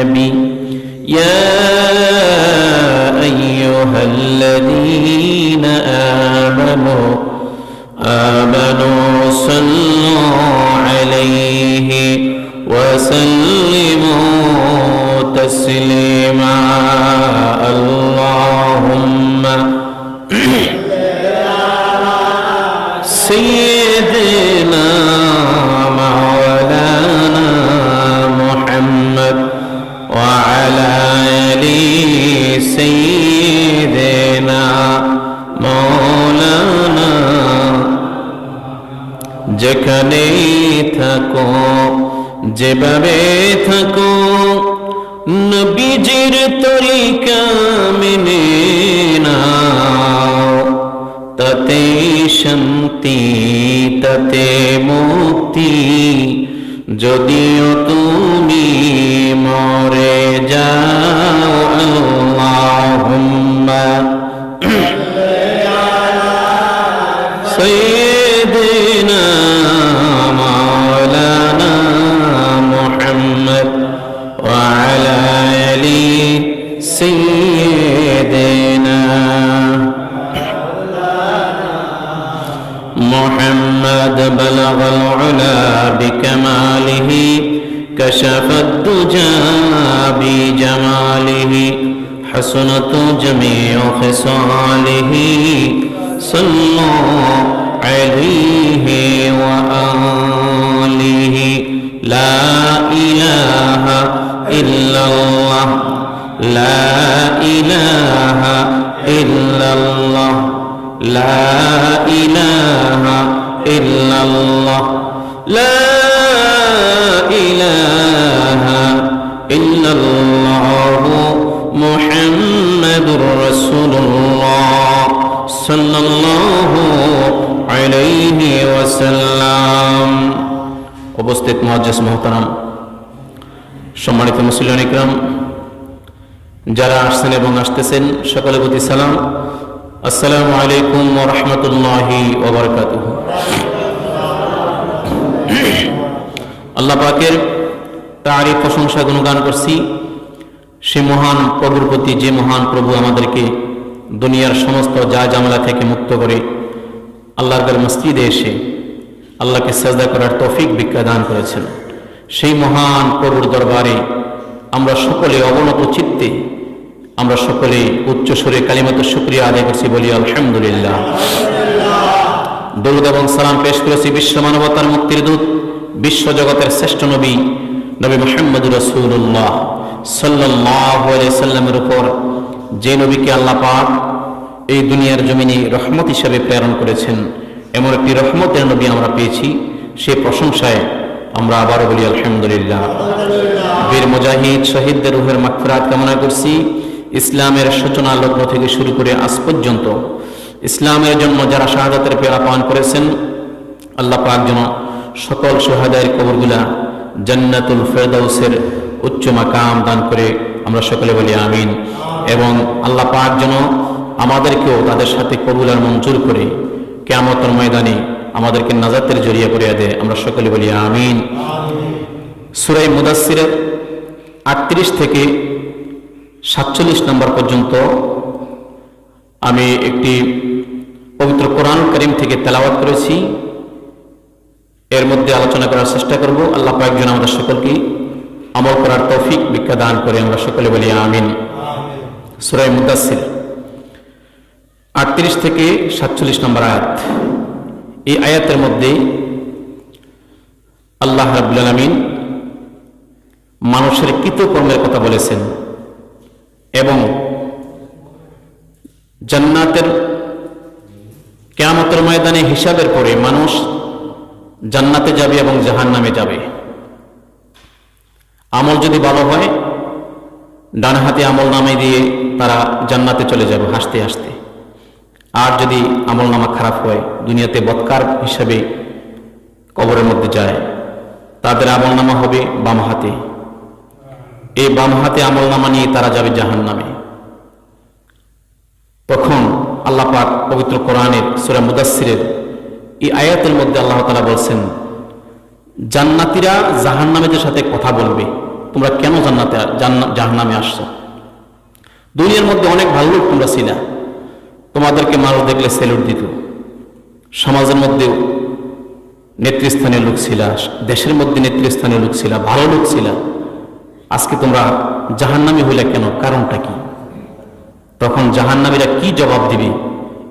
النبي يا أيها الذين آمنوا صلوا عليه وسلموا تسليما اللهم سيدنا مولانا محمد وعلى آل سيدنا مولانا যেখানেই থাকো যেভাবে থাকো নবীজির তরিকা মেনে নাও তাতে শান্তি তাতে মুক্তি যদিও তুমি মরে যাও আল্লাহুম্মা সাইয়্যিদিনা মাওলানা মুহাম্মদ ওয়া আলা আলি সাইয়্যিদিনা محمد بلغ العلا بكماله كشف الدجى بجماله حسنت جميع خصاله صلوا عليه وآله لا إله إلا الله لا إله إلا الله لا إله إلا الله لا إله إلا الله محمد رسول الله صلى الله عليه وسلم উপস্থিত মুআজ্জিজ মুহতারাম সম্মানিত মুসলিম ইকরাম যারা আসছেন এবং আসতেছেন সকলের প্রতি সালাম আসসালামু আলাইকুম ওয়া রাহমাতুল্লাহি ওয়া বারাকাতুহু। আল্লাহ পাকের তারিফ প্রশংসা গুণগান করছি সে মহান প্রভুর প্রতি যে মহান প্রভু আমাদেরকে দুনিয়ার সমস্ত ঝামেলা থেকে মুক্ত করে আল্লাহর মসজিদে এসে আল্লাহকে সাজদা করার তৌফিক ভিক্ষা দান করেছেন। সেই মহান প্রভুর দরবারে আমরা সকলে অবনত চিত্তে আমরা সকলে উচ্চ সুরে কালিমাত শুকরিয়া আদায় করছি, বলি আলহামদুলিল্লাহ। দরুদ এবং সালাম পেশ করেছি বিশ্ব মানবতার মুক্তির দূত বিশ্ব জগতের শ্রেষ্ঠ নবী নবী মুহাম্মদ রাসূলুল্লাহ সাল্লাল্লাহু আলাইহি সাল্লামের উপর, যে নবীকে আল্লাহ পাক এই দুনিয়ার জমিনে রহমত হিসাবে প্রেরণ করেছেন। এমন একটি রহমতের নবী আমরা পেয়েছি, সেই প্রশংসায় আমরা আবারও বলি আলহামদুলিল্লাহ। বীর মুজাহিদ শহীদদের রূহের মাগফিরাত কামনা করছি। ইসলামের সূচনা লগ্ন থেকে শুরু করে আজ পর্যন্ত ইসলামের জন্য যারা শাহাদাতের পেয়ালা পান করেছেন, আল্লাহ পাক যেন সকল শুহাদায়ের কবরগুলা জান্নাতুল ফেরদাউসের উচ্চ মাকাম দান করে, আমরা সকলে বলি আমিন। এবং আল্লাহ পাক যেন আমাদেরকেও তাদের সাথে কবুল আর মঞ্জুর করে কিয়ামতের ময়দানে আমাদেরকে নাজাতের জরিয়া করে দেয়, আমরা সকলে বলি আমিন। সূরা মুদাসসিরের 38 থেকে 47 নম্বর পর্যন্ত আমি একটি পবিত্র কোরআন কারীম থেকে তেলাওয়াত করেছি। এর মধ্যে আলোচনা করার চেষ্টা করব। আল্লাহ পাক যেন আমাদের সকলকে আমল করার তৌফিক ভিক্ষা দান করে, আমরা সকলে বলি আমিন। সূরা মুদাসসির 38 থেকে 47 নম্বর আয়াত। এই আয়াতের মধ্যে আল্লাহ রাব্বুল আলামিন মানুষের কৃতকর্মের কথা বলেছেন এবং জান্নাতের কিয়ামতের ময়দানে হিসাবের পরে মানুষ জান্নাতে যাবে এবং জাহান্নামে যাবে। আমল যদি ভালো হয় ডান হাতে আমল নামে দিয়ে তারা জান্নাতে চলে যাবে হাসতে হাসতে, আর যদি আমল নামা খারাপ হয় দুনিয়াতে বদকার হিসাবে কবরের মধ্যে যায়, তাদের আমল নামা হবে বাম হাতে। এই বাম হাতে আমল নামা নিয়ে তারা যাবে জাহান্নামে। তখন আল্লাহ পাক পবিত্র কোরআনের সূরা মুদাসসিরের এই আয়াতের মধ্যে আল্লাহ তাআলা বলছেন, জান্নাতীরা জাহান্নামীদের সাথে কথা বলবে তোমরা কেন জাহান্নামে আসছো? দুনিয়ার মধ্যে অনেক ভালো লোক তোমরা ছিলা, তোমাদেরকে মানুষ দেখলে সেলুট দিত, সমাজের মধ্যে নেতৃস্থানীয় লোক ছিলা, দেশের মধ্যে নেতৃস্থানীয় লোক ছিলা, ভালো লোক ছিলা। আজকে তোমরা জাহান্নামী হইলে কেন? কারণটা কি? তখন জাহান্নামীরা কি জবাব দিবে?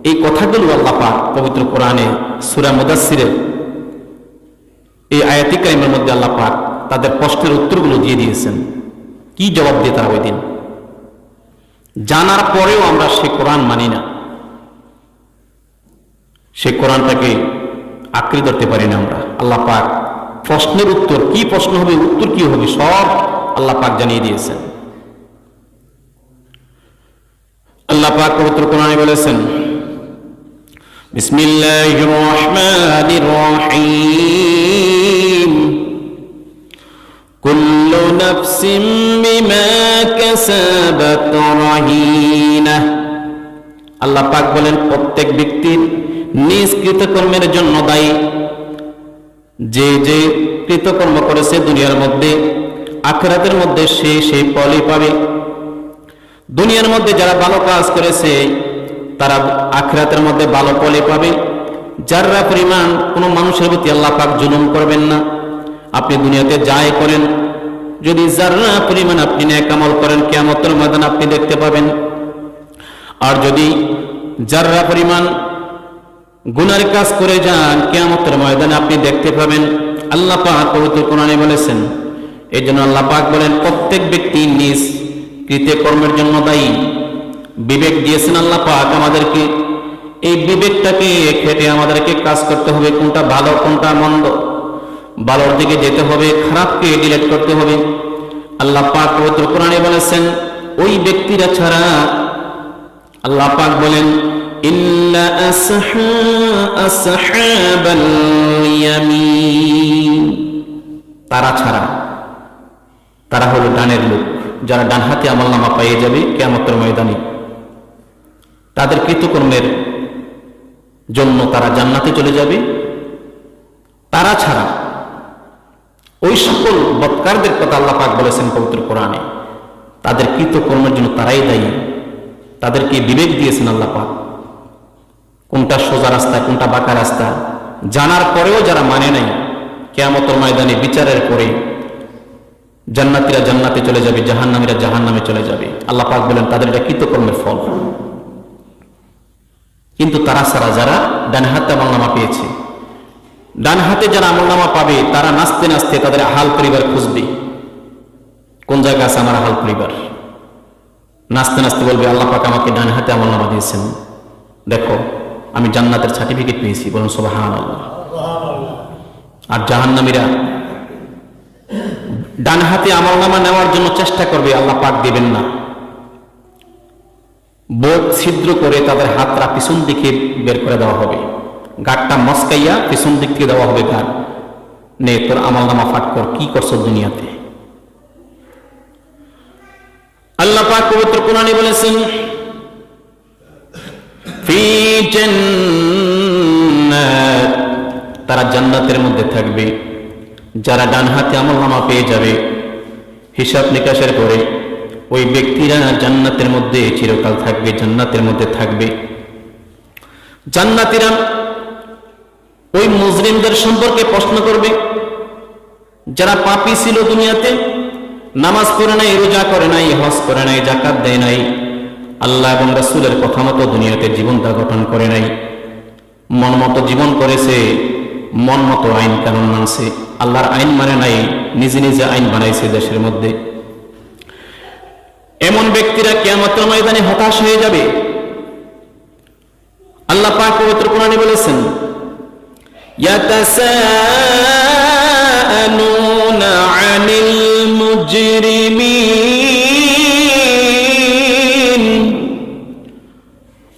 এই কথাগুলো আল্লাহ পাক পবিত্র কোরআনে সূরা মুদাসসিরের এই আয়াতি কারিমের মধ্যে আল্লাহ পাক তাদের প্রশ্নের উত্তরগুলো দিয়ে দিয়েছেন। কি জবাব দিয়ে তারা ওই দিন? জানার পরেও আমরা সে কোরআন মানি না, সে কোরআনটাকে আঁকড়ে ধরতে পারি না আমরা। আল্লাহ পাক প্রশ্নের উত্তর কি, প্রশ্ন হবে, উত্তর কি হবে, সব আল্লাহ পাক জানিয়ে দিয়েছেন। আল্লাহ পাক পবিত্র কোরআনে বলেছেন, বিসমিল্লাহির রহমানির রহিম, কুল্লু নাফসিন বিমা কাসাবাত রাহিনা। আল্লাহ পাক বলেন, প্রত্যেক ব্যক্তির নিজ কৃতকর্মের জন্য দায়ী। যে যে কৃতকর্ম করেছে দুনিয়ার মধ্যে, আখিরাতের মধ্যে সে সেই ফলই পাবে। দুনিয়ার মধ্যে যারা ভালো কাজ করেছে তারা আখিরাতের মধ্যে ভালো ফলই পাবে। যারা পরিমাণ কোনো মানুষের প্রতি আল্লাহ পাক জুলুম করবেন না। আপনি দুনিয়াতে যাই করেন, যদি যারা পরিমাণ আপনি নেক আমল করেন, কিয়ামতের ময়দানে আপনি দেখতে পাবেন। আর যদি যারা পরিমাণ গুনার কাজ করে যান, কিয়ামতের ময়দানে আপনি দেখতে পাবেন। আল্লাহ পাক পবিত্র কোরআনে বলেছেন। এই জন্য আল্লাহ পাক বলেন, প্রত্যেক ব্যক্তি নিজ কৃতকর্মের জন্য দায়ী। বিবেক দিয়েছেন আল্লাহ পাক আমাদেরকে। এই বিবেকটাকে খেটে আমাদেরকে কাজ করতে হবে, কোনটা ভালো কোনটা মন্দ। ভালোর দিকে যেতে হবে, খারাপকে ডিলিট করতে হবে। আল্লাহ পাক পবিত্র কোরআনে বলেছেন, ওই ব্যক্তিরা ছাড়া আল্লাহ পাক বলেন, ইল্লা আসহাবাল ইয়ামিন, তারা ছাড়া, তারা হলো ডানের লোক, যারা ডান হাতে আমলনামা পেয়ে যাবে কিয়ামতের ময়দানে। তাদের কৃতকর্মের জন্য তারা জান্নাতে চলে যাবে। তারা ছাড়া ওই সকল বদকারদের কথা আল্লাহ পাক বলেছেন পবিত্র কোরআনে, তাদের কৃতকর্মের জন্য তারাই দায়ী। তাদেরকে বিবেক দিয়েছেন আল্লাহ পাক, কোনটা সোজা রাস্তা কোনটা বাঁকা রাস্তা জানার পরেও যারা মানে নাই, কিয়ামতের ময়দানে বিচারের পরে জান্নাতীরা জান্নাতে চলে যাবে, জাহান্নামীরা জাহান্নামে চলে যাবে। আল্লাহ পাক বলেন, তাদের এটা কৃতকর্মের ফল। কিন্তু তারা ছাড়া যারা ডান হাতে আমলনামা পেয়েছে, ডান হাতে যারা আমলনামা পাবে, তারা নাচতে নাচতে তাদের আহাল পরিবার খুঁজবে, কোন জায়গায় আছে আমার আহাল পরিবার। নাচতে নাচতে বলবে, আল্লাহ পাক আমাকে ডান হাতে আমলনামা দিয়েছেন, দেখো আমি জান্নাতের সার্টিফিকেট পেয়েছি, বলুন সুবহানাল্লাহ। আর জাহান্নামীরা ডান হাতে আমলনামা নেওয়ার জন্য চেষ্টা করবে, আল্লাহ পাক দিবেন না। বোধ ছিদ্র করে তাদের হাতটা পিছন দিকে বের করে দেওয়া হবে, গাঁটটা মস্কাইয়া পিছন দিক থেকে দেওয়া হবে, গান নে তোর আমলনামা ফাট কর, কি করছো দুনিয়াতে। আল্লাহ পাক পবিত্র কোরআনে বলেছেন, ফি জান্নাত, তারা জান্নাতের মধ্যে থাকবে। যারা ডান হাতে আমলনামা পেয়ে যাবে, হিসাব নিকাশের পরে ওই ব্যক্তিরা জান্নাতের মধ্যে চিরকাল থাকবে, জান্নাতের মধ্যে থাকবে। জান্নাতীরা ওই মুজরিমদের সম্পর্কে প্রশ্ন করবে, যারা পাপী ছিল দুনিয়াতে, নামাজ পড়ে নাই, রোজা করে নাই, হজ করে নাই, যাকাত দেয় নাই, আল্লাহ এবং রাসূলের কথা মতো দুনিয়াতে জীবনটা গঠন করে নাই, মন মতো জীবন করেছে, মন মতো আইন কানুন মানছে, আল্লাহর আইন মানে নাই, নিজে নিজে আইন বানাইছে দেশের মধ্যে। এমন ব্যক্তিরা কিয়ামতের ময়দানে হতাশ হয়ে যাবে। আল্লাহ পাক পবিত্র কোরআনে বলেছেন, ইয়াতাসাআলুনা আনিল মুজরিমিন।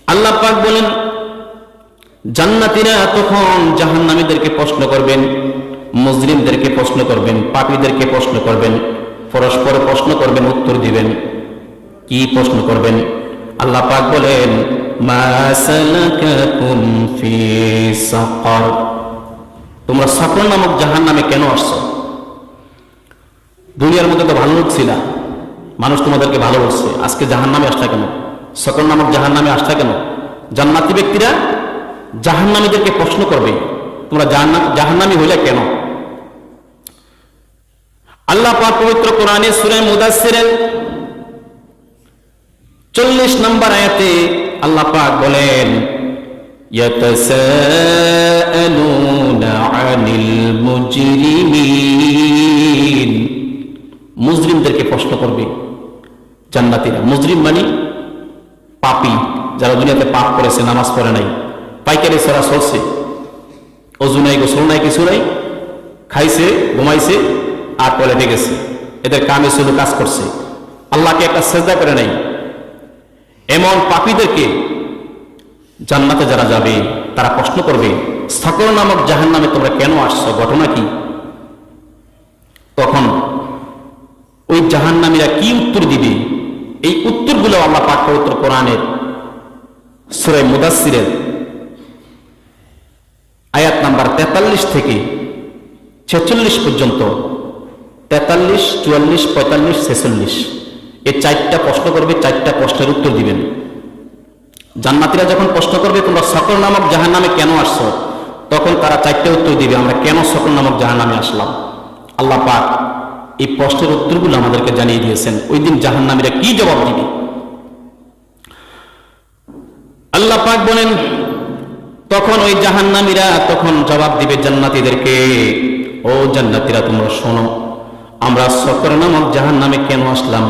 আল্লাহ পাক বলেন, জান্নাতীরা তখন জাহান্নামীদেরকে প্রশ্ন করবেন, মুজরিমদেরকে প্রশ্ন করবেন, পাপীদেরকে প্রশ্ন করবেন, পরস্পর প্রশ্ন করবেন, উত্তর দিবেন। কি প্রশ্ন করবেন? আল্লাহ পাক বলেন, মা সালাকাকুম ফি সাকার, তোমরা সাকর নামক জাহান্নামে কেন আসছো? দুনিয়ার মধ্যে তো ভালো লোক ছিল, মানুষ তোমাদেরকে ভালো বলছে, আজকে জাহান্নামে আসলা কেন? সকর নামক জাহান্নামে আসলা কেন? জান্নাতি ব্যক্তিরা জাহান্নামীদেরকে প্রশ্ন করবে, তোমরা জাহান্নামী হইলে কেন? আল্লাহ পাক পবিত্র কোরআনে সূরা মুদাসসিরের 40 নম্বর আয়াতে আল্লাহ পাক বলেন, ইয়াতাসাআলুনা আনিল মুজরিমিন, মুজরিমদেরকে প্রশ্ন করবে জান্নাতীরা। মুজরিম মানে পাপী, যারা দুনিয়াতে পাপ করেছে, নামাজ পড়ে নাই, পাইকারি ছড়া চলছে, অজু নাই, গোসল নাই, কিছু নাই, খাইছে, ঘুমাইছে আর টয়লেটে গেছে, এদের কামে শুধু কাজ করছে, আল্লাহকে একটা সেজদা করে নাই, এমন পাপীদেরকে জান্নাতে যারা যাবে তারা প্রশ্ন করবে, সকর নামক জাহান্নামে তোমরা কেন আসছো, ঘটনা কি? তখন ওই জাহান্নামীরা কি উত্তর দিবে? এই উত্তরগুলো আল্লাহ পাক পবিত্র কোরআনের সূরা মুদাসসিরের আয়াত নাম্বার 43 থেকে 46 পর্যন্ত, 43, 44, 45, 46, এই 4টা প্রশ্ন করবে, 4টা প্রশ্নের উত্তর দিবেন। জান্নাতীরা যখন প্রশ্ন করবে তোমরা সকর নামক জাহান্নামে কেন আসছো, তখন তারা 4টা উত্তর দিবে, আমরা কেন সকর নামক জাহান্নামে আসলাম। আল্লাহ পাক এই প্রশ্নের উত্তরগুলো আমাদেরকে জানিয়ে দিয়েছেন। ওই দিন জাহান্নামীরা কি জবাব দিবে? আল্লাহ পাক বলেন, তখন ওই জাহান্নামীরা তখন জবাব দিবে জান্নাতীদেরকে, ও জান্নাতীরা তোমরা শোনো, আমরা সকর নামক জাহান্নামে কেন আসলাম,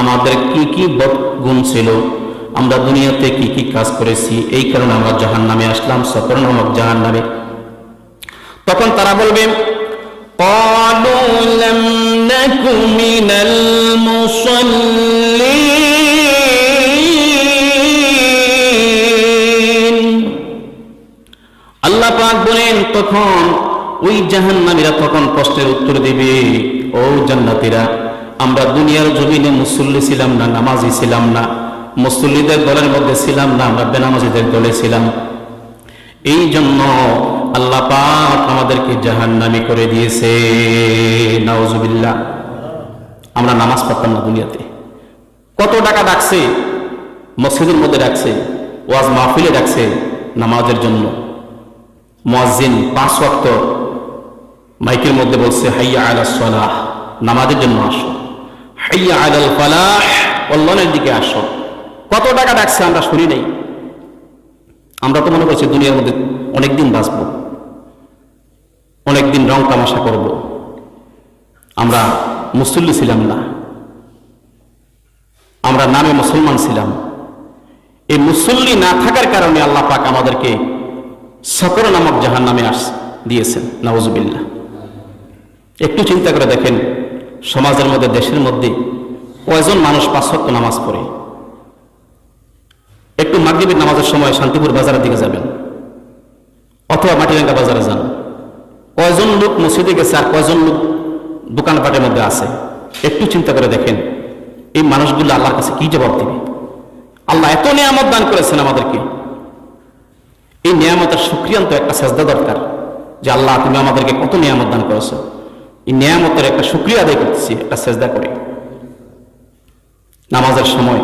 আমাদের কি কি বদগুণ ছিল, আমরা দুনিয়াতে কি কি কাজ করেছি, এই কারণে আমরা জাহান্নামে আসলাম, সকর নামক জাহান্নামে। তখন তারা বলবে, قالوا لم نك من المصلين। আল্লাহ পাক বলেন, তখন ওই জাহান্নামীরা তখন প্রশ্নের উত্তর দিবে, ও জান্নাতীরা, আমরা দুনিয়ার জমিনে মুসল্লি ছিলাম না, নামাজি ছিলাম না, মুসল্লিদের দলের মধ্যে ছিলাম না, আমরা বেনামাজিদের দলে ছিলাম, এই জন্য আল্লাহ পাক আমাদেরকে জাহান্নামী করে দিয়েছে। নাউজুবিল্লাহ। আমরা নামাজ পড়তাম না দুনিয়াতে, কত টাকা ডাকছে, মসজিদের মধ্যে ডাকছে, ওয়াজ মাহফিলে ডাকছে নামাজের জন্য, মুয়াজ্জিন 5 ওয়াক্ত মাইকের মধ্যে বলছে, হাইয়া আলাস সালাহ, নামাজের জন্য আসো, হাইয়া আলাল ফালাহ, কল্যাণের দিকে আসো। কত টাকা ডাকছে আমরা শুনি নাই। আমরা তো মনে করছি দুনিয়ার মধ্যে অনেকদিন বাঁচবো, অনেকদিন রং তামাশা করব। আমরা মুসল্লি ছিলাম না, আমরা নামে মুসলমান ছিলাম। এই মুসল্লি না থাকার কারণে আল্লাহ পাক আমাদেরকে সকর নামক জাহান্নামে দিয়েছেন। নাউজুবিল্লাহ। একটু চিন্তা করে দেখেন, সমাজের মধ্যে, দেশের মধ্যে কয়জন মানুষ 5 ওয়াক্ত নামাজ পড়ে? একটু মাগরিবের নামাজের সময় শান্তিপুর বাজারের দিকে যাবেন অথবা মাটিরাঙ্গা বাজারে যান, কয়জন লোক মসজিদে গেছে আর কয়জন লোক দোকানপাটের মধ্যে আছে? একটু চিন্তা করে দেখেন, এই মানুষগুলো আল্লাহর কাছে কি জবাব দিবে? আল্লাহ এত নিয়ামত দান করেছেন আমাদেরকে, এই নিয়ামতের শুকরিয়া তো একটা সেজদা দরকার, যে আল্লাহ তুমি আমাদেরকে কত নিয়ামত দান করেছো, এই নিয়ামতের একটা শুকরিয়া আদায় করতেছি একটা সেজদা করে। নামাজের সময়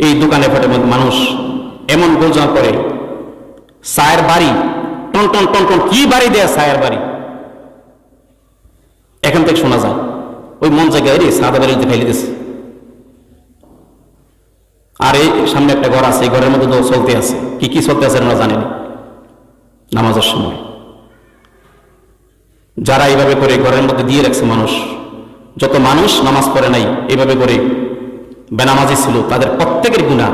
এই দোকানে ফাটে মানুষ এমন গোলজাম করে, চায়ের বাড়ি, টন টন টন টন, কি বাড়ি দেয়া চায়ের বাড়ি, এখান থেকে শোনা যায়। ওই মন জায়গায় রে সাদা বাড়ি ফেলে দিচ্ছে, আর এই সামনে একটা ঘর আছে, এই ঘরের মধ্যে তো চলতে আছে, কি কি চলতে আছে আমরা জানি না। নামাজের সময় যারা এইভাবে করে ঘরের মধ্যে দিয়ে রাখছে মানুষ, যত মানুষ নামাজ পড়ে নাই এইভাবে করে বেনামাজি ছিল, তাদের প্রত্যেকের গুনাহ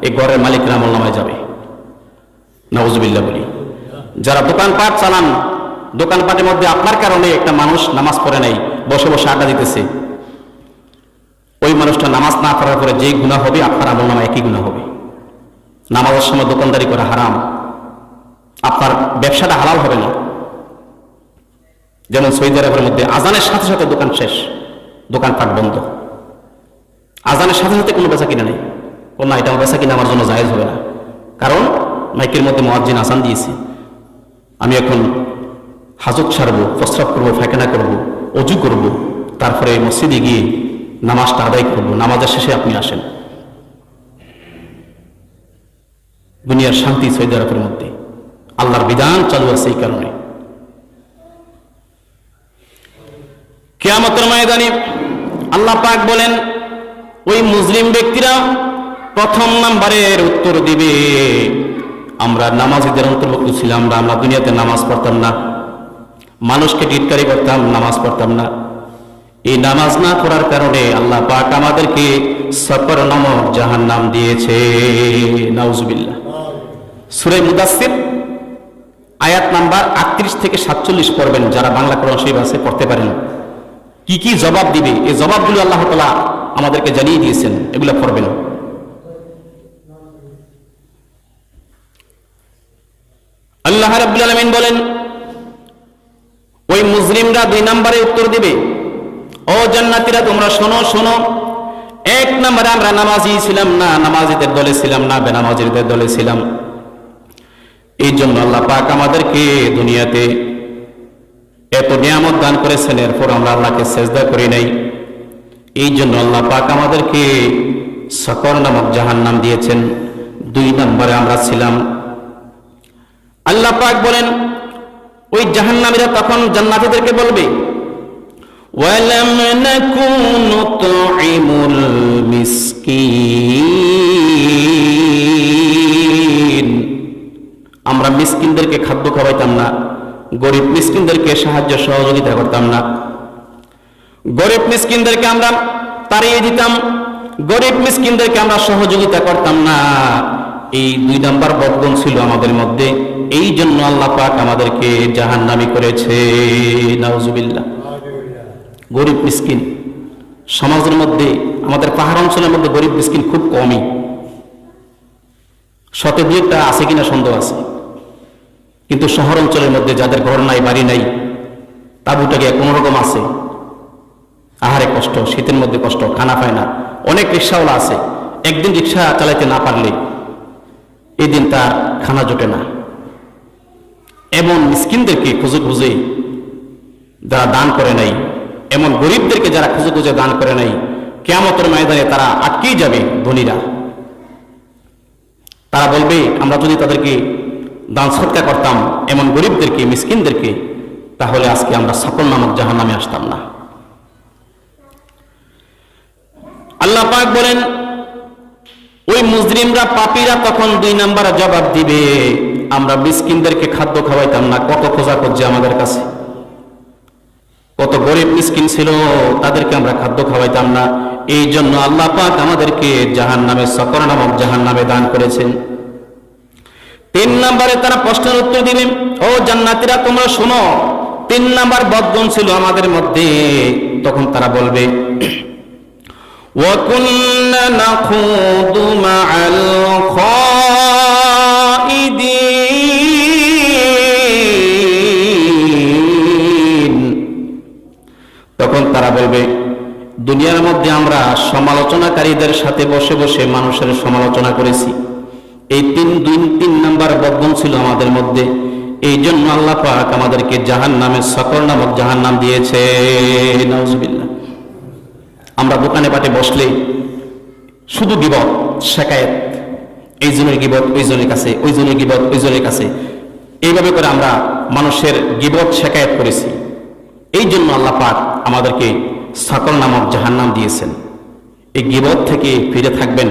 এই ঘরের মালিকরা আমলনামায় যাবে। নাউজুবিল্লাহ বলি। যারা দোকানপাট চালান, দোকানপাটের মধ্যে আপনার কারণে একটা মানুষ নামাজ পড়ে নাই, বসে বসে আড্ডা দিতেছে, ওই মানুষটা নামাজ না পড়ার পরে যে গুনাহ হবে আপনার আমলনামায় একই গুনাহ হবে। নামাজের সময় দোকানদারি করা হারাম, আপনার ব্যবসাটা হালাল হবে না। যেমন সৌদি আরবের মধ্যে আজানের সাথে সাথে দোকান শেষ, দোকানপাট বন্ধ, আজানের সাথে সাথে কোনো বেচা কিনা নেই। না, এটা বেচা কিনা আমার জন্য জায়েজ হবে না, কারণ মাইকের মধ্যে মুয়াজ্জিন আজান দিয়েছে, আমি এখন হাজত ছাড়বো, প্রস্রাব করবো, পায়খানা করবো, অজু করব, তারপরে মসজিদে গিয়ে নামাজটা আদায় করব, নামাজের শেষে আপনি আসেন। দুনিয়ার শান্তি সৌদি আরবের মধ্যে, আল্লাহর বিধান চালু আছে এই কারণে। কিয়ামতের ময়দানে আল্লাহ পাক বলেন, ওই মুসলিম ব্যক্তিরা প্রথম নাম্বারের উত্তর দিবে, আমরা নামাজীদের অন্তর্ভুক্ত ছিলাম না, আমরা দুনিয়াতে নামাজ পড়তাম না, মানুষকে টিটকারি করতাম, নামাজ পড়তাম না। এই নামাজ না পড়ার কারণে আল্লাহ পাক আমাদেরকে সকর নামক জাহান্নাম দিয়েছে। নাউজুবিল্লাহ। সূরা মুদাসসির আয়াত নাম্বার 38 থেকে 47 পড়বেন, যারা বাংলা কোরআন শরীফ আছে পড়তে পারেন। কি কি জবাব দিবে, এই জবাবগুলো আল্লাহ তাআলা আমাদেরকে জানিয়ে দিয়েছেন, এগুলো পড়বেন। আল্লাহ রাব্বুল আলামিন বলেন, ওই মুসলিমরা 2 নম্বরে উত্তর দিবে, ও জান্নাতীরা তোমরা শোনো শোনো, 1 নম্বরে আমরা নামাজি ছিলাম না, নামাজিদের দলে ছিলাম না, বেনামাজিদের দলে ছিলাম। এই জন্য আল্লাহ পাক আমাদেরকে দুনিয়াতে এত নিয়ামত দান করেছেন, এরপর আমরা আল্লাহকে সেজদা করি নাই। এই জন্য আল্লাহ পাক আমাদেরকে সকর নামক জাহান্নাম দিয়েছেন। 2 নম্বরে আমরা ছিলাম। আল্লাহ পাক বলেন, ওই জাহান্নামীরা তখন জান্নাতীদেরকে বলবে, ওয়ালাম নাকুনু নুতঈমুল মিসকিন, আমরা মিসকিনদেরকে খাদ্য খাওয়াইতাম না, গরিব মিসকিনদেরকে সাহায্য সহযোগিতা করতাম না, গরিব মিসকিনদেরকে আমরা তাড়িয়ে দিতাম, গরিব মিসকিনদেরকে আমরা সহযোগিতা করতাম না। এই 2 নাম্বার বদগুণ ছিল আমাদের মধ্যে। এই জন্য আল্লাহ পাক আমাদেরকে জাহান্নামী করেছে। নাউজুবিল্লাহ। গরিব মিসকিন সমাজের মধ্যে, আমাদের পাহাড় অঞ্চলের মধ্যে গরিব মিসকিন খুব কমই, শতে 2-1টা আছে কিনা সন্দেহ আছে। কিন্তু শহর অঞ্চলের মধ্যে যাদের ঘর নাই, বাড়ি নাই, তাঁবুটাকে কোনো রকম আছে, আহারে কষ্ট, শীতের মধ্যে কষ্ট, খানা পায় না। অনেক রিক্সাওয়ালা আছে, একদিন রিক্সা চালাইতে না পারলে এই দিন তার খানা জোটে না। এমন মিসকিনদেরকে খুঁজে খুঁজে যারা দান করে নাই, এমন গরিবদেরকে যারা খুঁজে খুঁজে দান করে নাই, কিয়ামতের ময়দানে তারা আটকেই যাবে। ধনীরা তারা বলবে, আমরা যদি তাদেরকে দান সৎকার করতাম, এমন গরিবদেরকে, মিসকিনদেরকে, তাহলে আজকে আমরা সকল নামক জাহান্নামে আসতাম না। আল্লাহ পাক বলেন, ওই মুজরিমরা, পাপীরা তখন 2 নম্বরে জবাব দিবে, আমরা মিসকিনদেরকে খাদ্য খাওয়াইতাম না। কত খোঁজা করছে আমাদের কাছে, কত গরিব মিসকিন ছিল, তাদেরকে আমরা খাদ্য খাওয়াইতাম না। এই জন্য আল্লাহ পাক আমাদেরকে জাহান্নামে, সকর নামক জাহান্নামে দান করেছেন। 3 নম্বরে তারা প্রশ্নের উত্তর দিবে, ও জান্নাতীরা তোমরা শোনো, 3 নম্বর বদগুণ ছিল আমাদের মধ্যে। তখন তারা বলবে, وَكُنَّا نَخُوضُ مَعَ الْخَائِضِينَ, তখন তারা বলবে, দুনিয়ার মধ্যে আমরা সমালোচনাকারীদের সাথে বসে বসে মানুষের সমালোচনা করেছি। এই 3 নম্বর বদগুণ ছিল আমাদের মধ্যে। এই জন্য আল্লাহ পাক আমাদেরকে জাহান্নামে, সকর নামক জাহান্নাম দিয়েছে। নাউজুবিল্লাহ। আমরা দোকানে পাটে বসলে শুধু গীবত, শিকায়েত, এই জনের গীবত ওই জনের কাছে, ওই জনের গীবত ওই জনের কাছে, এইভাবে করে আমরা মানুষের গীবত শিকায়েত করেছি। এই জন্য আল্লাহ পাক আমাদেরকে সকর নামক জাহান্নাম দিয়েছেন। এই গীবত থেকে ফিরে থাকবেন।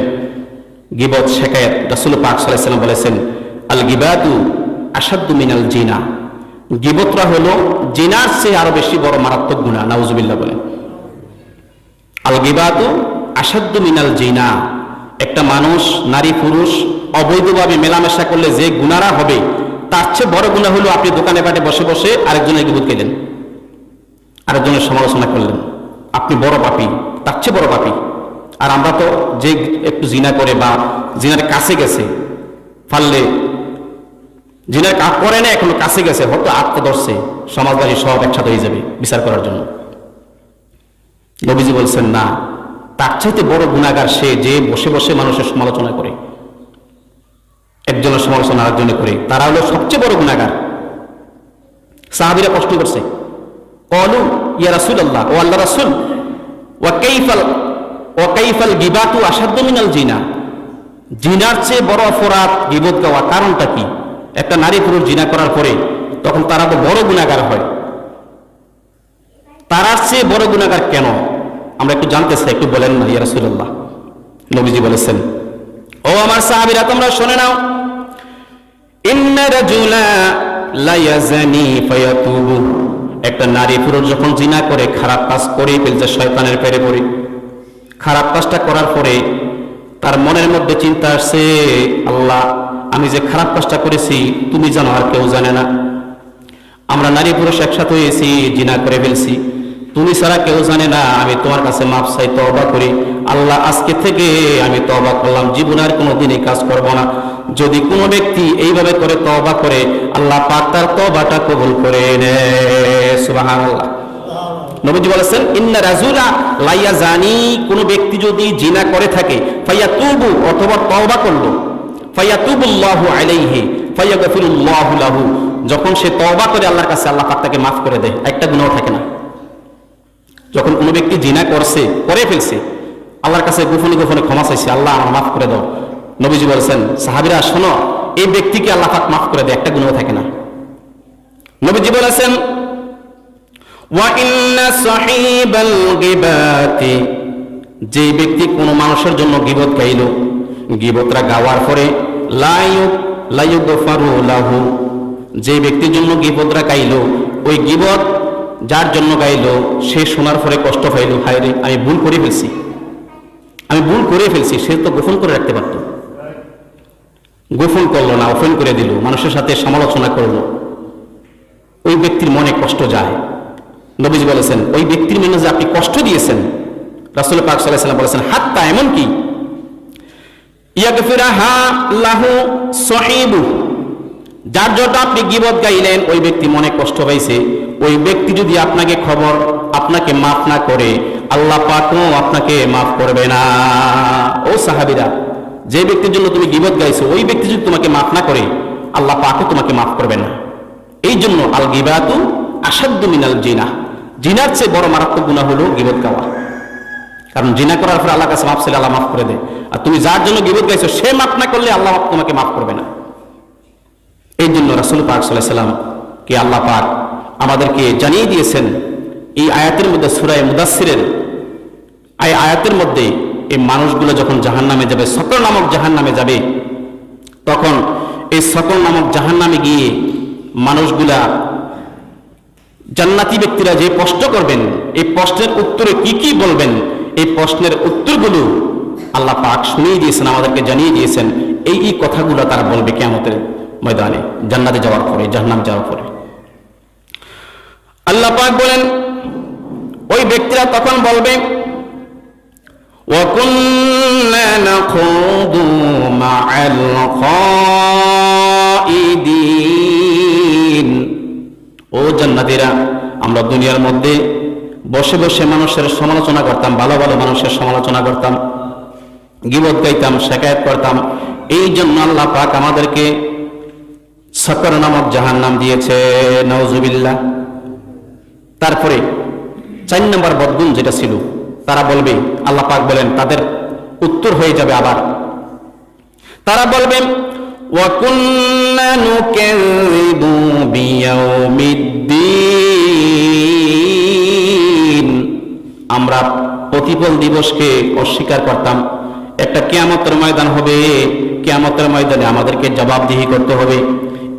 গীবত, শিকায়েত, রাসূল পাক সাল্লাল্লাহু আলাইহি ওয়াসাল্লাম বলেছেন, আল গিবাতু আশাদ্দু মিনাল জিনা, গীবতরা হলো জিনার চেয়ে আরো বেশি বড় মারাত্মক গুনাহ। নাউজুবিল্লাহ বলেন। আল গিবাতু আশাদ্দু মিনাল জিনা, একটা মানুষ, নারী পুরুষ অবৈধভাবে মেলামেশা করলে যে গুনাহরা হবে, তার চেয়ে বড় গুনাহ হলো আপনি দোকানে পাটে বসে বসে আরেকজনের গীবত করলেন, আরেকজনের সমালোচনা করলেন, আপনি বড় পাপী, তার চেয়ে বড় পাপী। আর আমরা তো যে একটু জিনা করে বা জিনার কাছে গেছে, পারলে জিনার কাজ করে না, এখনো কাছে গেছে, হয়তো আটকে ধরছে, সমাজবাসী সব একসাথে হয়ে যাবে বিচার করার জন্য। নবীজি বলছেন, না, তার চাইতে বড় গুনাহগার সে যে বসে বসে মানুষের সমালোচনা করে, একজনের সমালোচনা আরেকজনে করে, তারা হলো সবচেয়ে বড় গুনাহগার। সাহাবীরা প্রশ্ন করছে, ক্বালু ইয়া রাসূলুল্লাহ, ও আল্লাহর রাসূল, ওয়া কাইফাল গিবাতু আশাদ্দু মিনাল জিনা, জিনার চেয়ে বড় অপরাধ গীবত গাওয়া, কারণটা কি? একটা নারী পুরুষ জিনা করার পরে তখন তারা তো বড় গুনাহগার হয়, তার চেয়ে বড় গুনাহগার কেন? আমরা একটু জানতে চাই, একটু বলেন না ইয়া রাসূলুল্লাহ। নবীজি বলেছেন, ও আমার সাহাবীরা তোমরা শুনে নাও, ইন্না রাজুলা লা ইয়াজানি ফায়াতুবু, একটা নারী পুরুষ যখন জিনা করে, খারাপ কাজ করে ফেলছে, শয়তানের পেরে পড়ে, খারাপ কাজটা করার পরে তার মনের মধ্যে চিন্তা আসছে, আল্লাহ আমি যে খারাপ কাজটা করেছি তুমি জানো, আর কেউ জানে না। আমরা নারী পুরুষ একসাথে হয়েছি, জিনা করে ফেলছি, তুমি ছাড়া কেউ জানে না, আমি তোমার কাছে মাপ চাই, তওবা করি। আল্লাহ আজকে থেকে আমি তওবা করলাম, জীবনে আর কোনোদিন এই কাজ করব না। যদি কোনো ব্যক্তি এইভাবে করে তওবা করে, আল্লাহ পাক তার তওবাটা কবুল করে নেয়। সুবহানাল্লাহ। নবীজি বলেছেন, ইন্না রাজুলা লা ইয়াজানি, কোন ব্যক্তি যদি জিনা করে থাকে, ফায়াতুবু, অথবা তওবা করলো, ফায়াতুবুল্লাহু আলাইহি ফায়াগফিরুল্লাহু লাহু, যখন সে তওবা করে আল্লাহর কাছে, আল্লাহ পাক তাকে মাফ করে দেয়, একটা গুনাহ থাকে না। যখন কোনো ব্যক্তি জিনা করছে, করে ফেলছে, আল্লাহর কাছে গোপনে গোপনে ক্ষমা চাইছে, আল্লাহ আমার মাফ করে দাও, নবীজি বলেছেন, সাহাবীরা শোনো, এই ব্যক্তিকে আল্লাহ পাক মাফ করে দেয়, একটা গুনাহ থাকে না। নবীজি বলেছেন, ওয়া ইন্না সাহিবাল গিবাতি, যে ব্যক্তি কোনো মানুষের জন্য গীবত গাইল, গীবতরা গাওয়ার পরে লা ইউগফারু লাহু, যে ব্যক্তির জন্য গীবতরা গাইল, ওই গীবত যার জন্য গাইল, সে শোনার পরে কষ্ট পাইল, হায় রে আমি ভুল করে ফেলছি, আমি ভুল করে ফেলছি। সে তো গোপন করে রাখতে পারত, গোপন করলো না, ওপেন করে দিল, মানুষের সাথে সমালোচনা করলো, ওই ব্যক্তির মনে কষ্ট যায়। নবীজি বলেছেন, ওই ব্যক্তির মনে যে আপনি কষ্ট দিয়েছেন, রাসূল পাক সাল্লাল্লাহু আলাইহি ওয়াসাল্লাম বলেছেন, হাত্তা এমন কি ইয়াগফিরাহা লাহু সাহিবু, যার জন্য আপনি গীবত গাইলেন, ওই ব্যক্তি মনে কষ্ট পাইছে, ওই ব্যক্তি যদি আপনাকে আপনাকে মাফ না করে, আল্লাহ পাকও আপনাকে মাফ করবে না। ও সাহাবীরা, যে ব্যক্তির জন্য তুমি গীবত গাইছো, ওই ব্যক্তি যদি তোমাকে মাফ না করে, আল্লাহ পাকও তোমাকে মাফ করবে না। এই জন্য আল গিবাতু আশাদ্দু মিনাল জিনা, জিনার চেয়ে বড় মারাত্মক গুনাহ হলো গীবত গাওয়া। কারণ জিনা করার পর আল্লাহর কাছে মাফ চাইলে আল্লাহ মাফ করে দেয়, আর তুমি যার জন্য গীবত গাইছো সে মাফ না করলে আল্লাহ তোমাকে মাফ করবে না। এই জন্য রাসূল পাক সাল্লাল্লাহু আলাইহি ওয়াসাল্লাম কে আল্লাহ পাক আমাদেরকে জানিয়ে দিয়েছেন, এই আয়াতের মধ্যে, সূরা মুদাসসিরের এই আয়াতের মধ্যে, এই মানুষগুলো যখন জাহান্নামে যাবে, সকর নামক জাহান্নামে যাবে, তখন এই সকর নামক জাহান্নামে গিয়ে মানুষগুলা, জান্নাতি ব্যক্তিরা যে প্রশ্ন করবেন, এই প্রশ্নের উত্তরে কি কি বলবেন, এই প্রশ্নের উত্তরগুলো আল্লাহ পাক শুনিয়ে দিয়েছেন, আমাদেরকে জানিয়ে দিয়েছেন। এই কথাগুলো তারা বলবে কিয়ামতের ময়দানে, জান্নাতে যাওয়ার পরে, জাহান্নাম যাওয়ার পরে। আল্লাহ পাক বলেন, ওই ব্যক্তিরা তখন বলবে, ওয়া কুন্না নাখুদু মা'আল খাইদিন, ও জান্নাতীরা, আমরা দুনিয়ার মধ্যে বসে বসে মানুষের সমালোচনা করতাম, ভালো ভালো মানুষের সমালোচনা করতাম, গীবত গাইতাম, শিকায়াত করতাম। এই জন্য আল্লাহ পাক আমাদেরকে সকর নামক জাহান্নাম দিয়েছে, নাউজুবিল্লাহ। তারপরে 4 নম্বর বদগুণ যেটা ছিল, তারা বলবে, আল্লাহ পাক বলেন, তাদের উত্তর হয়ে যাবে আবার, তারা বলবেন, ওয়া কুন্না নুকাযযিবু বিয়াউমিদ্দিন, আমরা প্রতিফল দিবসকে অস্বীকার করতাম। একটা কিয়ামতের ময়দান হবে, কিয়ামতের ময়দানে আমাদেরকে জবাবদিহি করতে হবে,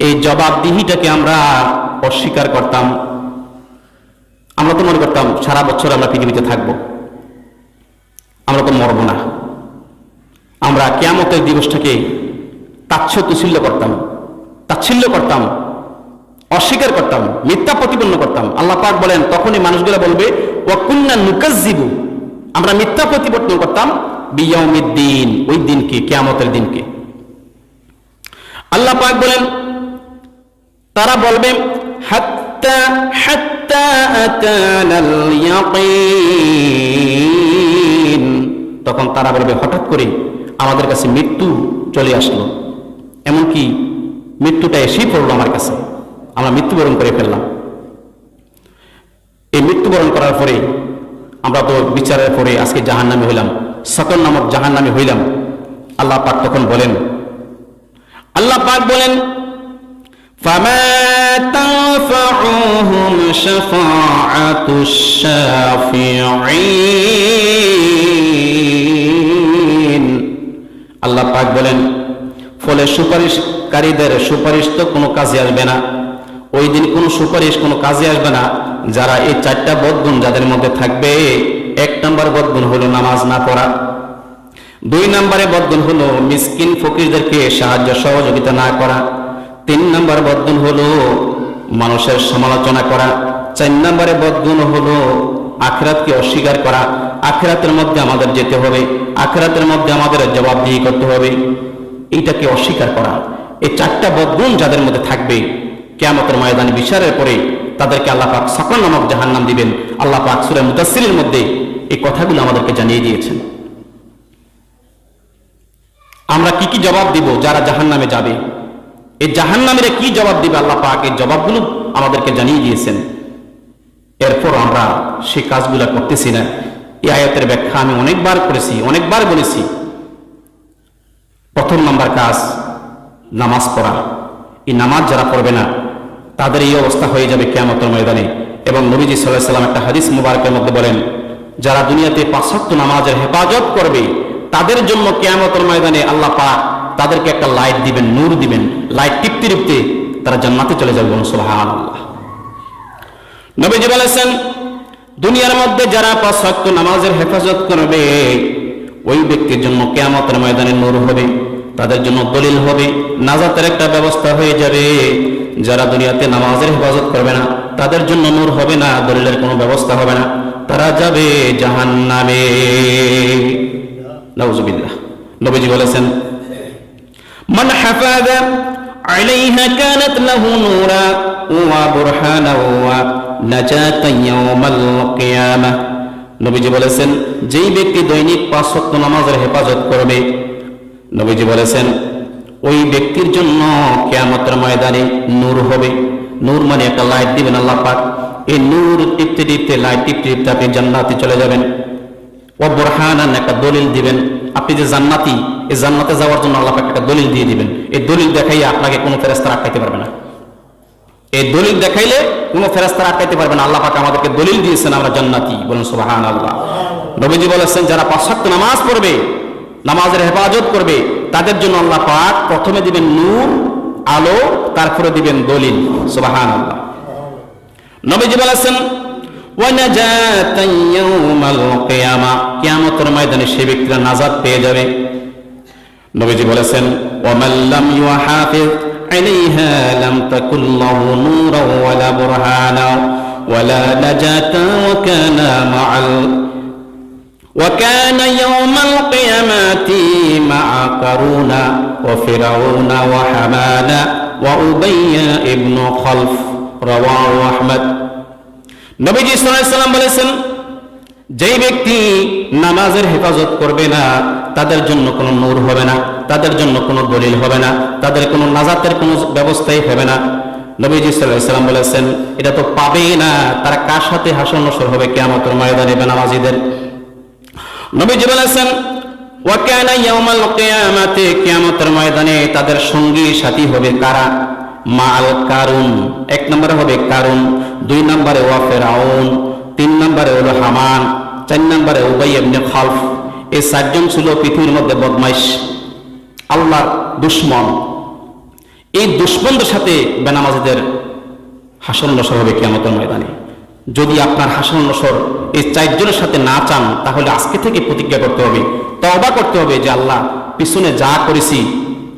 এই জবাবদিহিটাকে আমরা অস্বীকার করতাম। আমরা তো মনে করতাম সারা বছর আমরা পৃথিবীতে থাকবো, আমরা তো মরবো না। আমরা কিয়ামতের দিবসটাকে তাচ্ছিল্য করতাম, অস্বীকার করতাম, মিথ্যা প্রতিপন্ন করতাম। আল্লাহ পাক বলেন, তখনই মানুষগুলো বলবে, ওয়া কুন্না নুকাযযিবু, আমরা মিথ্যা প্রতিপন্ন করতাম, বিয়াউমিদ্দিন, ওই দিনকে, কিয়ামতের দিনকে। আল্লাহ পাক বলেন, তারা বলবে, হাত্তা আতানাল ইয়াকিন, তখন তারা বলবে, হঠাৎ করে আমাদের কাছে মৃত্যু চলে আসলো, এমনকি মৃত্যুটা এসেই পড়লো আমার কাছে, আমরা মৃত্যুবরণ করে ফেললাম। এই মৃত্যুবরণ করার পরে আমরা তো বিচারের পরে আজকে জাহান্নামী হইলাম, সকল নামক জাহান্নামী হইলাম। আল্লাহ পাক তখন বলেন, আল্লাহ পাক বলেন, ফামা তানফাউহুম শাফাআতুশ শাফিঈন। আল্লাহ পাক বলেন, ফলে সুপারিশকারীদের সুপারিশ তো কোনো কাজে আসবে না। ওই দিন কোনো সুপারিশ কোনো কাজে আসবে না যারা এই চারটা বদগুণ যাদের মধ্যে থাকবে। 1 নম্বর বদগুণ হলো নামাজ না পড়া, 2 নম্বরে বদগুণ হলো মিসকিন ফকিরদেরকে সাহায্য সহযোগিতা না করা, 3 নম্বর বদগুণ হলো মানুষের সমালোচনা করা, 4 নম্বরে বদগুণ হলো আখিরাতকে অস্বীকার করা। আখিরাতের মধ্যে আমাদের যেতে হবে, আখিরাতের মধ্যে আমাদের জবাবদিহি করতে হবে, এইটাকে অস্বীকার করা। এই 4টা বদগুণ যাদের মধ্যে থাকবে, কিয়ামতের ময়দানে বিচারের পরে তাদেরকে আল্লাহ পাক সকল নামক জাহান্নাম দিবেন। আল্লাহ পাক সূরা মুদাসসিরের মধ্যে এই কথাগুলো আমাদেরকে জানিয়ে দিয়েছেন। আমরা কি কি জবাব দিব যারা জাহান্নামে যাবে? এই জাহান্নামীরা কি জবাব দিবে আল্লাহ পাক এই জবাবগুলো আমাদেরকে জানিয়ে দিয়েছেন। এরপর আমরা সেই কাজগুলো করতেছি না। এই আয়াতের ব্যাখ্যা আমি অনেকবার করেছি, অনেকবার বলেছি। প্রথম নাম্বার কাজ নামাজ পড়া। এই নামাজ যারা পড়বে না তাদের এই অবস্থা হয়ে যাবে কিয়ামতের ময়দানে। এবং নবীজি সাল্লাল্লাহু আলাইহি ওয়াসাল্লাম একটা হাদিস মুবারকের মধ্যে বলেন, যারা দুনিয়াতে 5 ওয়াক্ত নামাজের হেফাজত করবে তাদের জন্য কিয়ামতের ময়দানে আল্লাহ পাক তাদেরকে একটা লাইট দিবেন, নূর দিবেন। লাইট টিপতে টিপতে তারা জান্নাতে চলে যাবে। সুবহানাল্লাহ। নবীজি বলেছেন, দুনিয়ার মধ্যে যারা 5 ওয়াক্ত নামাজের হেফাজত করবে ওই ব্যক্তির জন্য কিয়ামতের ময়দানে নূর হবে, তাদের জন্য দলিল হবে, নাজাতের একটা ব্যবস্থা হয়ে যাবে। যারা দুনিয়াতে নামাজের হেফাজত করবে না তাদের জন্য নূর হবে না, দলিলের কোনো ব্যবস্থা হবে না, তারা যাবে জাহান্নামে। নাউযুবিল্লাহ। নবীজি বলেছেন, মান হাফাযা আলাইহা কানাত লাহু নূরা ওয়া বুরহানা ওয়া নাজাতান ইয়াউমাল কিয়ামাহ। নবীজি বলেছেন, যেই ব্যক্তি দৈনিক 5 ওয়াক্ত নামাজের হেফাজত করবে, নবীজি বলেছেন ওই ব্যক্তির জন্য কিয়ামতের ময়দানে নূর হবে। নূর মানে একটা লাইট দিবেন আল্লাহ পাক। এই নূর টিপতে টিপতে, লাইট টিপতে টিপতে আপনি জান্নাতে চলে যাবেন। ও বুরহানান, একটা দলিল দিবেন। আপনি যে জান্নাতি, এই জান্নাতে যাওয়ার জন্য আল্লাহ পাক একটা দলিল দিয়ে দিবেন। এই দলিল দেখাইয়া আপনাকে কোনো ফেরেশতা আটকাইতে পারবে না। এই দলিল দেখাইলে কোনো ফেরেশতা আটকাইতে পারবে না। আল্লাহ পাক আমাদেরকে দলিল দিয়েছেন, আমরা জান্নাতি। বলুন সুবহানাল্লাহ। নবীজি বলেছেন, যারা 5 ওয়াক্ত নামাজ পড়বে, নামাজের হেফাজত করবে, তাদের জন্য আল্লাহ পাক প্রথমে দিবেন নূর, আলো, তারপরে দিবেন দলিল। সুবহানাল্লাহ। নবীজি বলেছেন, ওয়া নাজাতান ইয়াউমাল কিয়ামা, কিয়ামতের ময়দানে সেই ব্যক্তিরা নাজাত পেয়ে যাবে। নবীজি বলেছেন, ওয়া মান লাম ইউহাফিজ আলাইহা লাম তাকুল লাহু নূরান ওয়ালা বুরহানা ওয়ালা নাজাতা ওয়া কানা মাআল وكان يوم القيامة مع قارون وفرعون وحمان وأبي بن خلف رواه أحمد। নবীজি সাল্লাল্লাহু আলাইহি ওয়াসাল্লাম বলেছেন, যেই ব্যক্তি নামাজের হেফাজত করবে না তাদের জন্য কোনো নূর হবে না, তাদের জন্য কোনো দলিল হবে না, তাদের কোনো নাজাতের কোনো ব্যবস্থাই হবে না। নবীজি সাল্লাল্লাহু আলাইহি ওয়াসাল্লাম বলেছেন, এটা তো পাবেই না। তারা কার সাথে হাসর নসর হবে কিয়ামতের ময়দানে? বেনামাজিদের। নবীজি বলেছেন, ওয়া কানা ইয়াউমাল কিয়ামাতি, কিয়ামতের ময়দানে তাদের সঙ্গী সাথী হবে কারা? মাল কারুন, 1 নম্বরে হবে কারুন, 2 নম্বরে ওয়া ফিরাউন, 3 নম্বরে হলো হামান, 4 নম্বরে উবাই ইবনে খালফ। এই 4 জন ছিল পৃথিবীর মধ্যে বদমাইশ, আল্লাহর দুশমন। এই দুশমনদের সাথে বেনামাজিদের হাসর নসর হবে কিয়ামতের ময়দানে। যদি আপনার হাসর নসর এই 4 জনের সাথে না চান তাহলে আজকে থেকে প্রতিজ্ঞা করতে হবে, তওবা করতে হবে যে আল্লাহ, পিছনে যা করেছি,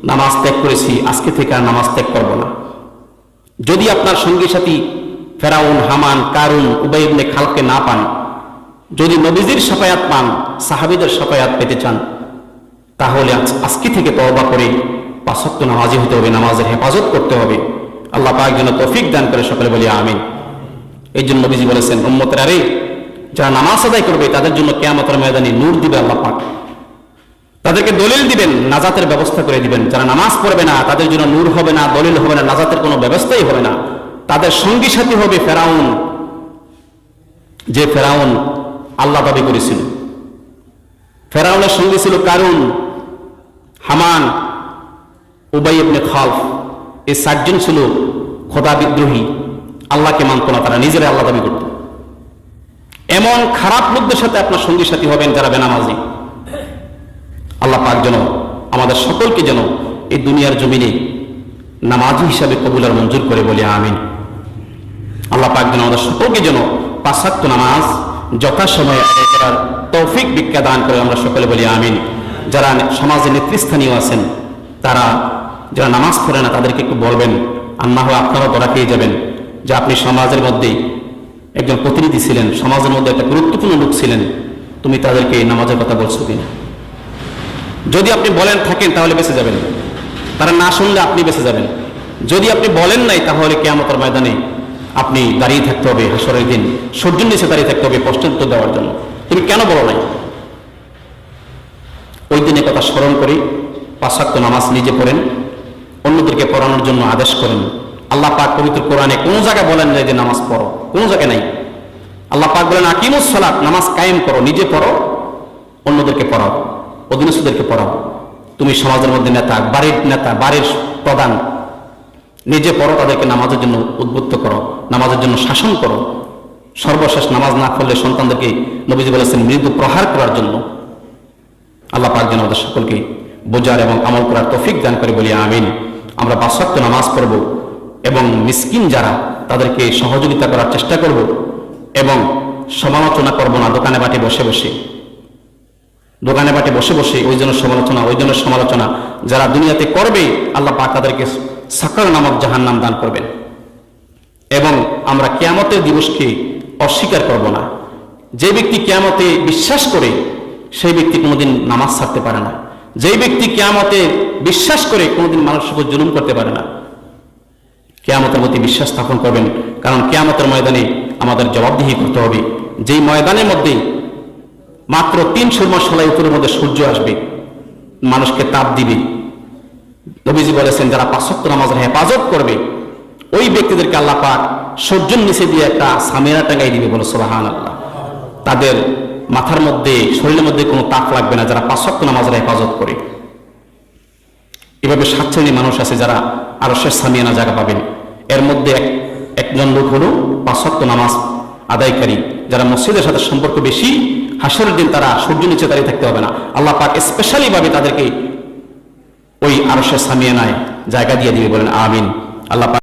নামাজ ত্যাগ করেছি, আজকে থেকে আর নামাজ ত্যাগ করব না। যদি আপনার সঙ্গী সাথী ফেরাউন, হামান, কারুন, উবাই ইবনে খালফকে না পান, যদি নবীজির শাফায়াত পান, সাহাবীদের শাফায়াত পেতে চান, তাহলে আজকে থেকে তওবা করে 5 ওয়াক্ত নামাজি হতে হবে, নামাজের হেফাজত করতে হবে। আল্লাহ পাক যেন তৌফিক দান করে, সকলে বলি আমিন। এই জন্য নবীজি বলেছেন, উম্মতেরা রে, যারা নামাজ আদায় করবে তাদের জন্য কিয়ামতের ময়দানে নূর দিবে আল্লাহ পাক, তাদেরকে দলিল দিবেন, নাজাতের ব্যবস্থা করে দিবেন। যারা নামাজ পড়বে না তাদের জন্য নূর হবে না, দলিল হবে না, নাজাতের কোনো ব্যবস্থাই হবে না। তাদের সঙ্গী সাথী হবে ফেরাউন, যে ফেরাউন আল্লাহ দাবি করেছিল। ফেরাউনের সঙ্গে ছিল কারুন, হামান, উবাই ইবনে খালফ। এই 7 জন ছিল খোদা বিদ্রোহী, আল্লাহকে মানত না, তারা নিজেরাই আল্লাহ দাবি করত। এমন খারাপ লোকদের সাথে আপনার সঙ্গী সাথী হবেন যারা বেনামাজি। আল্লাহ পাক যেন আমাদের সকলকে যেন এই দুনিয়ার জমিনে নামাজি হিসাবে কবুল আর মঞ্জুর করে, বলি আমিন। আল্লাহ পাক যেন আমাদের সকলকে যেন 5 ওয়াক্ত নামাজ যথাসময়ে আদায় করার তৌফিক ভিক্ষা দান করে, আমরা সকলে বলি আমিন। যারা সমাজে নেতৃস্থানীয় আছেন, তারা যারা নামাজ পড়ে না, তাদেরকে একটু বলবেন, আল্লাহ আপনারা ধরা পেয়ে যাবেন যে আপনি সমাজের মধ্যে একজন প্রতিনিধি ছিলেন, সমাজের মধ্যে একটা গুরুত্বপূর্ণ লোক ছিলেন, তুমি তাদেরকে নামাজের কথা বলছো কিনা। যদি আপনি বলেন থাকেন তাহলে বেঁচে যাবেন, তারা না শুনলে আপনি বেঁচে যাবেন। যদি আপনি বলেন নাই, তাহলে কিয়ামতের ময়দানে আপনি দাঁড়িয়ে থাকতে হবে, হাসরের দিন সূর্যের নিচে দাঁড়িয়ে থাকতে হবে প্রশ্নের উত্তর দেওয়ার জন্য। তুমি কেন বলো নাই? ওই দিনে কথা স্মরণ করি, 5 ওয়াক্ত নামাজ নিজে পড়েন, অন্যদেরকে পড়ানোর জন্য আদেশ করেন। আল্লাহ পাক পবিত্র কোরআনে কোনো জায়গায় বলেন নাই যে নামাজ পড়ো, কোনো জায়গায় নাই। আল্লাহ পাক বলেন আকিমুস সালাত, নামাজ কায়েম করো, নিজে পড়ো, অন্যদেরকে পড়াও, অধীনস্থদেরকে পড়াও। তুমি সমাজের মধ্যে নেতা, বাড়ির নেতা, বাড়ির প্রধান, নিজে পড়ো, তাদেরকে নামাজের জন্য উদ্বুদ্ধ করো, নামাজের জন্য শাসন করো। সর্বশেষ নামাজ না পড়লে সন্তানদেরকে নবীজি বলেছেন মৃদু প্রহার করার জন্য। আল্লাহ পাক যেন আমাদের সকলকে বোঝার এবং আমল করার তৌফিক দান করে, বলি আমিন। আমরা 5 ওয়াক্ত নামাজ পড়ব এবং মিসকিন যারা, তাদেরকে সহযোগিতা করার চেষ্টা করব এবং সমালোচনা করব না। দোকানে বাটে বসে বসে, দোকানে বাটে বসে বসে ওই জন্য সমালোচনা, ওই জন্য সমালোচনা যারা দুনিয়াতে করবে, আল্লাহ পাক তাদেরকে সাকার নামক জাহান্নাম দান করবেন। এবং আমরা কিয়ামতের দিবসকে অস্বীকার করব না। যে ব্যক্তি কিয়ামতে বিশ্বাস করে, সেই ব্যক্তি কোনোদিন নামাজ ছাড়তে পারে না। যেই ব্যক্তি কিয়ামতে বিশ্বাস করে, কোনোদিন মানুষের উপর জুলুম করতে পারে না। কিয়ামতের প্রতি বিশ্বাস স্থাপন করবেন, কারণ কিয়ামতের ময়দানে আমাদের জবাবদিহি করতে হবে। যেই ময়দানের মধ্যে মাত্র 3 সুরমা সলাই উপরের মধ্যে সূর্য আসবে, মানুষকে তাপ দিবে। নবীজি বলেছেন যারা 5 ওয়াক্ত নামাজের হেফাজত করবে, ওই ব্যক্তিদেরকে আল্লাহ পাক সূর্যের নিচে দিয়ে একটা সামেরা টাঙ্গাই দিবে, বলে সুবহানাল্লাহ। তাদের মাথার মধ্যে, শরীরের মধ্যে কোনো তাপ লাগবে না, যারা 5 ওয়াক্ত নামাজের হেফাজত করে। এভাবে 7 শ্রেণীর মানুষ আছে যারা আরশের সামিয়ানা জায়গা পাবেন। এর মধ্যে একজন লোক হলো 5 ওয়াক্ত নামাজ আদায়কারী, যারা মসজিদের সাথে সম্পর্ক বেশি। হাসরের দিন তারা সূর্য নিচে দাঁড়িয়ে থাকতে হবে না, আল্লাহ পাক স্পেশালি ভাবে তাদেরকে ওই আরশের সামিয়ানায় জায়গা দিয়ে দিবে, বলেন আমিন। আল্লাহ পাক